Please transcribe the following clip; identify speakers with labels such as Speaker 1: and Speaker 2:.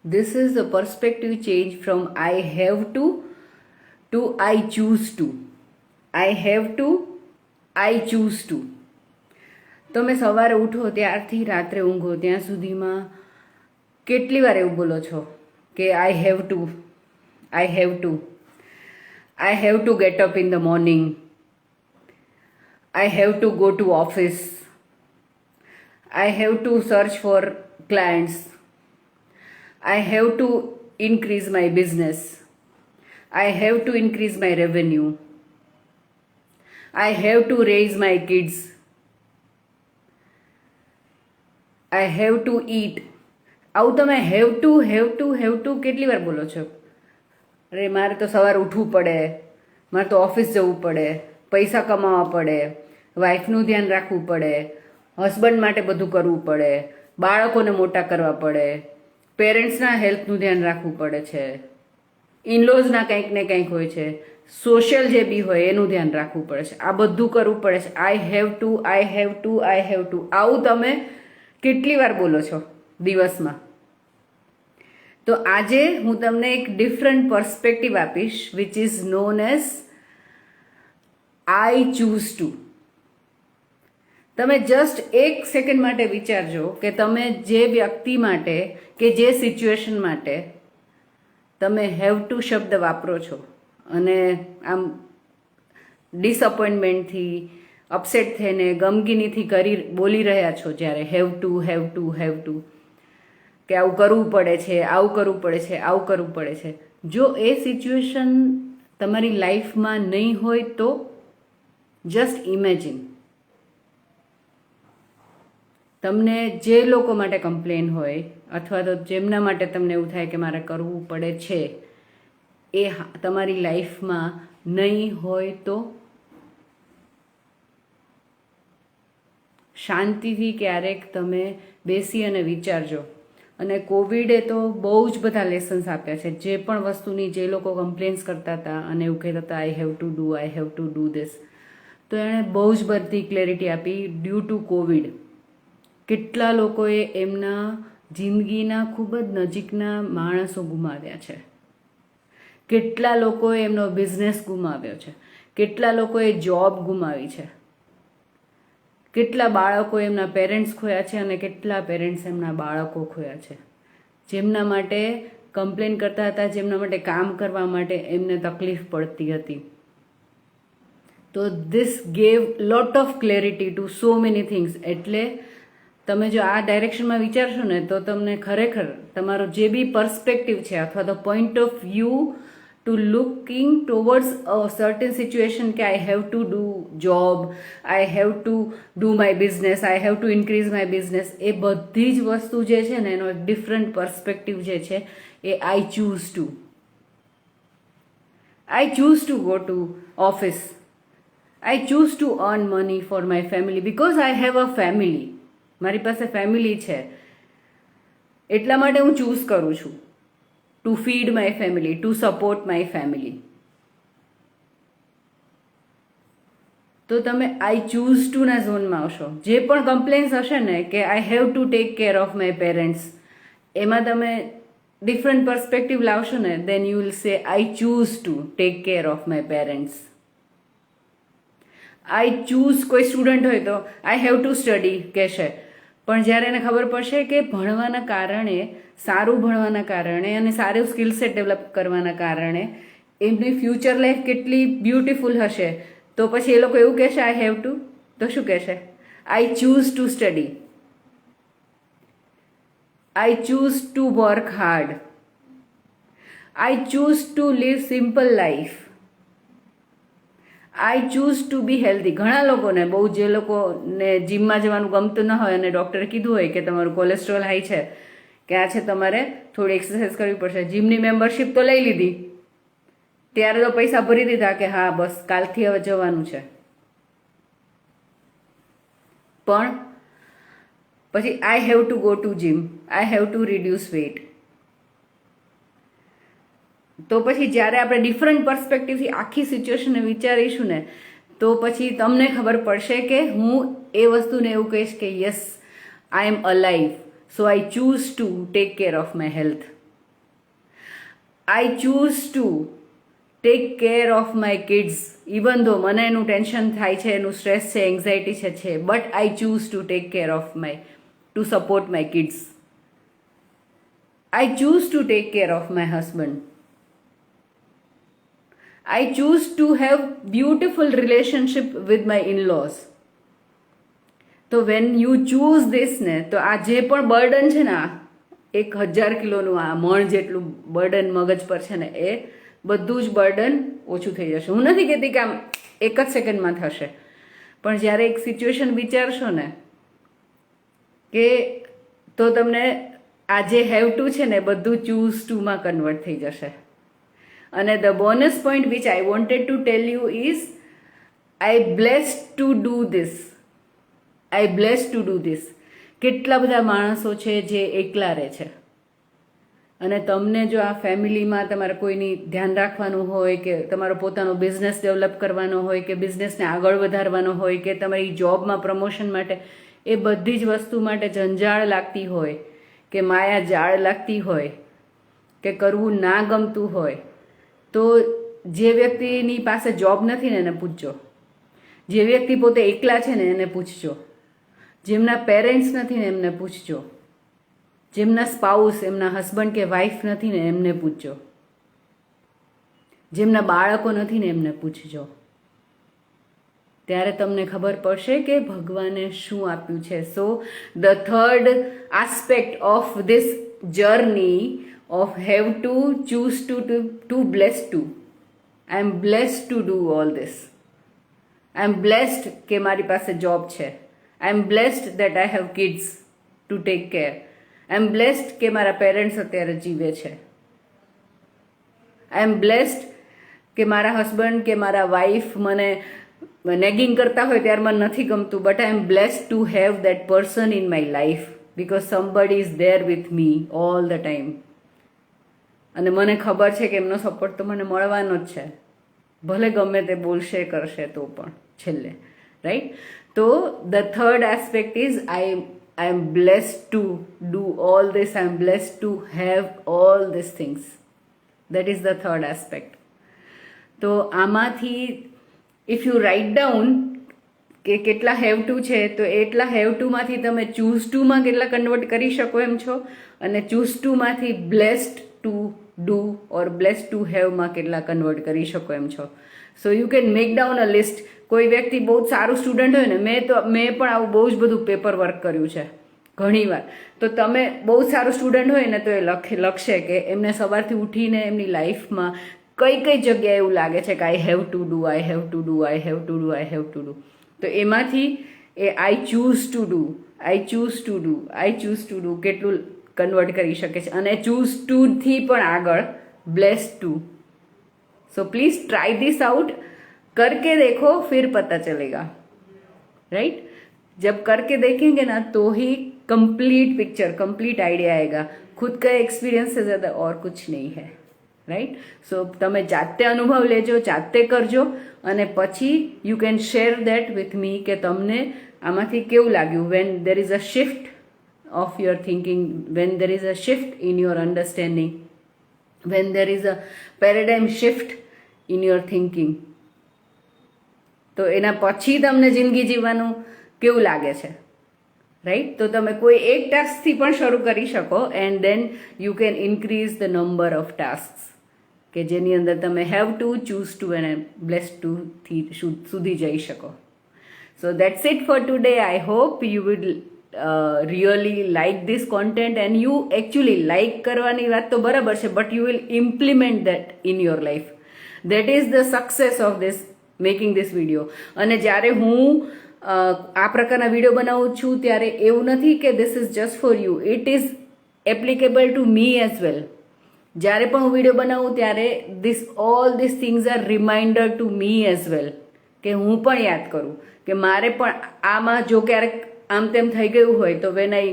Speaker 1: This is the perspective change from I have to I choose to. I have to, I choose to. તમે સવારે ઉઠો ત્યારથી રાત્રે ઊંઘો ત્યાં સુધીમાં કેટલી વાર એવું બોલો છો કે I have to, I have to, I have to get up in the morning, I have to go to office, I have to search for clients, I have to increase my business, I have to increase my revenue, I have to raise my kids, I have to eat. આવું તમે have two કેટલી વાર બોલો છો? અરે મારે તો સવારે ઉઠવું પડે, મારે તો ઓફિસ જવું પડે, પૈસા કમાવા પડે, વાઈફનું ધ્યાન રાખવું પડે, હસબન્ડ માટે બધું કરવું પડે, બાળકોને મોટા કરવા પડે, પેરેન્ટ્સના હેલ્થનું ધ્યાન રાખવું પડે છે, ઇનલોઝના કંઈક ને કંઈક હોય છે, સોશિયલ જે બી હોય એનું ધ્યાન રાખવું પડે છે, આ બધું કરવું પડે છે. આઈ have to, I have to, I have two. આવું તમે કેટલી વાર બોલો છો દિવસમાં? તો આજે હું તમને એક ડિફરન્ટ પર્સપેક્ટિવ આપીશ which is known as I choose to. તમે જસ્ટ એક સેકન્ડ માટે વિચારજો કે તમે જે વ્યક્તિ માટે કે જે સિચ્યુએશન માટે તમે હેવ ટુ શબ્દ વાપરો છો અને આમ ડિસઅપોઇન્ટમેન્ટથી, અપસેટ થઈને, ગમગીનીથી બોલી રહ્યા છો જ્યારે have to, have to, have to, કે આવું કરવું પડે છે, આવું કરવું પડે છે, આવું કરવું પડે છે. જો એ સિચ્યુએશન તમારી લાઈફમાં નહીં હોય તો જસ્ટ ઇમેજિન, તમને જે લોકો માટે કમ્પ્લેન હોય અથવા તો જેમના માટે તમને એવું થાય કે મારે કરવું પડે છે એ તમારી લાઈફમાં નહીં હોય તો શાંતિથી ક્યારેક તમે બેસી અને વિચારજો. અને કોવિડે તો બહુ જ બધા લેસન્સ આપ્યા છે. જે પણ વસ્તુની જે લોકો કમ્પ્લેન્સ કરતા હતા અને એવું કહેતા હતા આઈ have to do, I have to do this, તો એણે બહુ જ બધી ક્લેરિટી આપી. ડ્યુ ટુ કોવિડ કેટલા લોકોએ એમના જિંદગીના ખૂબ જ નજીકના માણસો ગુમાવ્યા છે, કેટલા લોકોએ એમનો બિઝનેસ ગુમાવ્યો છે, કેટલા લોકોએ જોબ ગુમાવી છે, કેટલા બાળકો એમના પેરેન્ટ્સ ખોયા છે અને કેટલા પેરેન્ટ્સ એમના બાળકો ખોયા છે. જેમના માટે કમ્પ્લેન કરતા હતા, જેમના માટે કામ કરવા માટે એમને તકલીફ પડતી હતી. તો this gave lot of clarity to so many things. એટલે તમે જો આ ડાયરેક્શનમાં વિચારશો ને તો તમને ખરેખર તમારો જે બી પર્સપેક્ટિવ છે અથવા તો point of view to looking towards a certain situation કે I have to do job, I have to do my business, I have to increase my business, એ બધી જ વસ્તુ જે છે ને એનો એક ડિફરન્ટ પર્સપેક્ટિવ જે છે એ I choose to go to office, I choose to earn money for my family because I have a family. મારી પાસે ફેમિલી છે એટલા માટે હું ચૂઝ કરું છું to feed my family, to support my family. તો તમે આઈ ચૂઝ ટુ ના ઝોનમાં આવશો. જે પણ કમ્પ્લેન્સ હશે ને કે I have two take care of my parents, એમાં તમે ડિફરન્ટ પર્સપેક્ટિવ લાવશો ને દેન you will say I choose to take care of my parents. I choose, કોઈ સ્ટુડન્ટ હોય તો આઈ હેવ ટુ સ્ટડી કહેશે, પણ જ્યારે એને ખબર પડશે કે ભણવાના કારણે, સારું ભણવાના કારણે અને સારું સ્કિલ સેટ ડેવલપ કરવાના કારણે એમની ફ્યુચર લાઈફ કેટલી બ્યુટિફુલ હશે, તો પછી એ લોકો એવું કહેશે આઈ હેવ ટુ, તો શું કહેશે? I choose to study, I choose to work hard, I choose to live simple life, I choose to be healthy. ઘણા લોકોને, બહુ જે લોકોને જીમમાં જવાનું ગમતું ન હોય અને ડૉક્ટરે કીધું હોય કે તમારું કોલેસ્ટ્રોલ હાઈ છે, કે આ છે તમારે થોડી એક્સરસાઇઝ કરવી પડશે, જીમની મેમ્બરશિપ તો લઈ લીધી, ત્યારે તો પૈસા ભરી દીધા કે હા બસ કાલથી હવે જવાનું છે, પણ પછી I have to go to gym, I have to reduce weight. તો પછી જ્યારે આપણે ડિફરન્ટ પર્સપેક્ટિવથી આખી સિચ્યુએશનને વિચારીશું ને તો પછી તમને ખબર પડશે કે હું એ વસ્તુને એવું કહીશ કે yes I am alive, so I choose to take care of my health. I choose to take care of my kids, even though મને એનું ટેન્શન થાય છે, એનું સ્ટ્રેસ છે, એન્ઝાયટી છે, but I choose to take care of to support my kids. I choose to take care of my husband. I choose to have beautiful relationship with my in-lose. તો when you choose this ને, તો આ જે પણ burden છે ને, આ 1000 કિલોનું આ મણ જેટલું બર્ડન મગજ પર છે ને, એ બધું જ બર્ડન ઓછું થઈ જશે. હું નથી કહેતી કે આમ એક જ સેકન્ડમાં થશે, પણ જ્યારે એક સિચ્યુએશન વિચારશો ને કે તો તમને આ જે હેવ ટુ છે ને બધું ચૂઝ ટુમાં કન્વર્ટ થઈ જશે. અને the bonus point which I wanted to tell you is I blessed to do this. I blessed to do this. કેટલા બધા માણસો છે જે એકલા રહે છે, અને તમને જો આ ફેમિલીમાં તમારે કોઈની ધ્યાન રાખવાનું હોય, કે તમારો પોતાનો બિઝનેસ ડેવલપ કરવાનો હોય, કે બિઝનેસને આગળ વધારવાનો હોય, કે તમારી જોબમાં પ્રમોશન માટે, એ બધી જ વસ્તુ માટે જંજાળ લાગતી હોય, કે માયા જાળ લાગતી હોય, કે કરવું ના ગમતું હોય, તો જે વ્યક્તિની પાસે જોબ નથી ને એને પૂછજો. જે વ્યક્તિ પોતે એકલા છે ને એને પૂછજો. જેમના પેરેન્ટ્સ નથી ને એમને પૂછજો. જેમના સ્પાઉસ, એમના હસબન્ડ કે વાઈફ નથી ને એમને પૂછજો. જેમના બાળકો નથી ને એમને પૂછજો. ત્યારે તમને ખબર પડશે કે ભગવાને શું આપ્યું છે. So the third aspect of this journey of have to choose to bless to. I am blessed to do all this. I am blessed કે મારી પાસે જોબ છે. I am blessed that I have kids to take care. I am blessed કે મારા parents અત્યારે જીવે છે. I am blessed કે મારા હસબન્ડ કે મારા વાઈફ મને નેગિંગ કરતા હોય ત્યારે મને નથી ગમતું, but I am blessed to have that person in my life because somebody is there with me all the time. અને મને ખબર છે કે એમનો સપોર્ટ તો મને મળવાનો જ છે, ભલે ગમે તે બોલશે કરશે તો પણ છેલ્લે, રાઈટ? તો the third aspect is I am blessed to do all this. I am blessed to have all these things. That is the third aspect. તો આમાંથી ઇફ યુ રાઇટ ડાઉન કે કેટલા હેવ ટુ છે, તો એટલા have ટુમાંથી તમે choose ટુમાં કેટલા convert કરી શકો એમ છો, અને ચૂઝ ટુમાંથી blessed to do or blessed to હેવમાં કેટલા કન્વર્ટ કરી શકો એમ છો. So you can make down a list. કોઈ વ્યક્તિ બહુ જ સારું સ્ટુડન્ટ હોય ને, મેં પણ આવું બહુ જ બધું પેપર વર્ક કર્યું છે ઘણીવાર. તો તમે બહુ જ સારું સ્ટુડન્ટ હોય ને તો એ લખશે કે એમને સવારથી ઉઠીને એમની લાઈફમાં કઈ કઈ જગ્યાએ એવું લાગે છે કે I have to do, I have to do, I have to do, I have to do. તો એમાંથી એ I choose to do, I choose to do, I choose to do કેટલું કન્વર્ટ કરી શકે છે. અને ચૂઝ ટુથી પણ આગળ blessed to. So please try this out, करके देखो फिर पता चलेगा, राइट? जब करके देखेंगे ना तो ही कंप्लीट पिक्चर, कंप्लीट आइडिया आएगा. खुद का एक्सपीरियंस से ज़्यादा और कुछ नहीं है, राइट? સો તમે જાતે અનુભવ લેજો, જાતે કરજો, અને પછી you can share that with me કે તમને આમાંથી કેવું લાગ્યું. Van there is a shift of your thinking, van there is a shift in your understanding, when there is a paradigm shift in your thinking, તો એના પછી તમને જિંદગી જીવવાનું કેવું લાગે છે, રાઈટ? તો તમે કોઈ એક ટાસ્કથી પણ શરૂ કરી શકો, and then you can increase the number of task કે જેની અંદર તમે હેવ ટુ, ચૂઝ ટુ અને બ્લેસ ટુથી સુધી જઈ શકો. So that's it for today. I hope you would really like this content, and you actually like કરવાની વાત તો બરાબર છે, but you will implement that in your life. That is the success of this making this video. અને જ્યારે હું આ પ્રકારના વિડીયો બનાવું છું ત્યારે એવું નથી કે this is just for you, it is applicable to me as well. જ્યારે પણ હું વિડીયો બનાવું ત્યારે all these things are reminder to me as well, કે હું પણ યાદ કરું કે મારે પણ આમાં જો ક્યારેક આમ તેમ થઈ ગયું હોય તો વેન આઈ